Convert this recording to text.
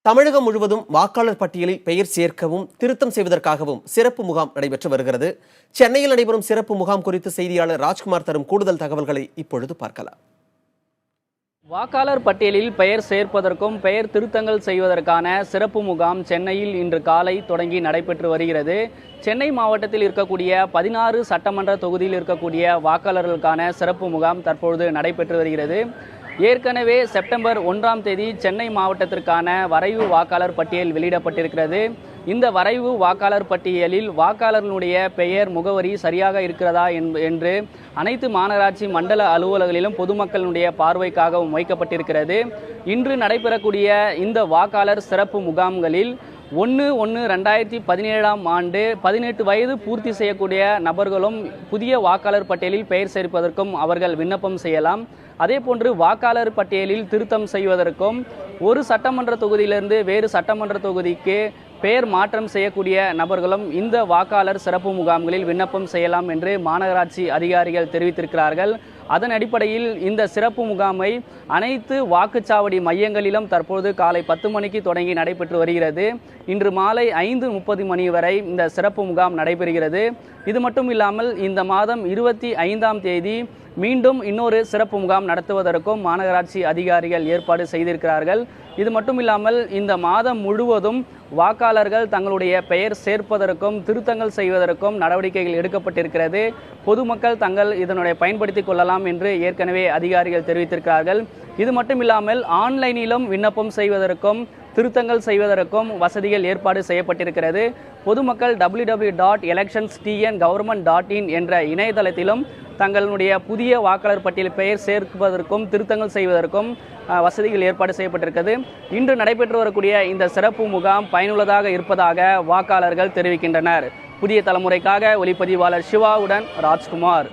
தமிழகம் முழுவதும் வாக்காளர் பட்டியலில் பெயர் சேர்க்கவும் திருத்தம் செய்வதற்காகவும் சிறப்பு முகாம் நடைபெற்று வருகிறது. சென்னையில் நடைபெறும் சிறப்பு முகாம் குறித்து செய்தியாளர் ராஜ்குமார் தரும் கூடுதல் தகவல்களை இப்பொழுது பார்க்கலாம். வாக்காளர் பட்டியலில் பெயர் சேர்ப்பதற்கும் பெயர் திருத்தங்கள் செய்வதற்கான சிறப்பு முகாம் சென்னையில் இன்று காலை தொடங்கி நடைபெற்று வருகிறது. சென்னை மாவட்டத்தில் இருக்கக்கூடிய 16 சட்டமன்ற தொகுதியில் இருக்கக்கூடிய வாக்காளர்களுக்கான சிறப்பு முகாம் தற்பொழுது நடைபெற்று வருகிறது. ஏற்கனவே செப்டம்பர் 1ஆம் தேதி சென்னை மாவட்டத்திற்கான வரைவு வாக்காளர் பட்டியல் வெளியிடப்பட்டிருக்கிறது. இந்த வரைவு வாக்காளர் பட்டியலில் வாக்காளர்களுடைய பெயர் முகவரி சரியாக இருக்கிறதா என்று அனைத்து மாநகராட்சி மண்டல அலுவலர்களிலும் பொதுமக்களுடைய பார்வைக்காகவும் வைக்கப்பட்டிருக்கிறது. இன்று நடைபெறக்கூடிய இந்த வாக்காளர் சிறப்பு முகாம்களில் 1/1/2017ஆம் ஆண்டு 18 வயது பூர்த்தி செய்யக்கூடிய நபர்களும் புதிய வாக்காளர் பட்டியலில் பெயர் சேர்ப்பதற்கும் அவர்கள் விண்ணப்பம் செய்யலாம். அதேபோன்று வாக்காளர் பட்டியலில் திருத்தம் செய்வதற்கும் ஒரு சட்டமன்ற தொகுதியிலிருந்து வேறு சட்டமன்ற தொகுதிக்கு பெயர் மாற்றம் செய்யக்கூடிய நபர்களும் இந்த வாக்காளர் சிறப்பு முகாம்களில் விண்ணப்பம் செய்யலாம் என்று மாநகராட்சி அதிகாரிகள் தெரிவித்திருக்கிறார்கள். அதன் அடிப்படையில் இந்த சிறப்பு முகாமை அனைத்து வாக்குச்சாவடி மையங்களிலும் தற்போது காலை 10 மணிக்கு தொடங்கி நடைபெற்று வருகிறது. இன்று மாலை 5:30 மணி வரை இந்த சிறப்பு முகாம் நடைபெறுகிறது. இது மட்டும் இல்லாமல் இந்த மாதம் 25ஆம் தேதி மீண்டும் இன்னொரு சிறப்பு முகாம் நடத்துவதற்கும் மாநகராட்சி அதிகாரிகள் ஏற்பாடு செய்திருக்கிறார்கள். இது மட்டும் இல்லாமல் இந்த மாதம் முழுவதும் வாக்காளர்கள் தங்களுடைய பெயர் சேர்ப்பதற்கும் திருத்தங்கள் செய்வதற்கும் நடவடிக்கைகள் எடுக்கப்பட்டிருக்கிறது. பொதுமக்கள் தங்கள் இதனுடைய பயன்படுத்திக் கொள்ளலாம் என்று ஏற்கனவே அதிகாரிகள் தெரிவித்திருக்கிறார்கள். இது மட்டும் இல்லாமல் ஆன்லைனிலும் விண்ணப்பம் செய்வதற்கும் திருத்தங்கள் செய்வதற்கும் வசதிகள் ஏற்பாடு செய்யப்பட்டிருக்கிறது. பொதுமக்கள் www.electionstngovernment.in என்ற இணையதளத்திலும் தங்களுடைய புதிய வாக்காளர் பட்டியல் பெயர் சேர்ப்பதற்கும் திருத்தங்கள் செய்வதற்கும் வசதிகள் ஏற்பாடு செய்யப்பட்டிருக்கிறது. இன்று நடைபெற்று வரக்கூடிய இந்த சிறப்பு முகாம் பயனுள்ளதாக இருப்பதாக வாக்காளர்கள் தெரிவிக்கின்றனர். புதிய தலைமுறைக்காக ஒளிப்பதிவாளர் சிவாவுடன் ராஜ்குமார்.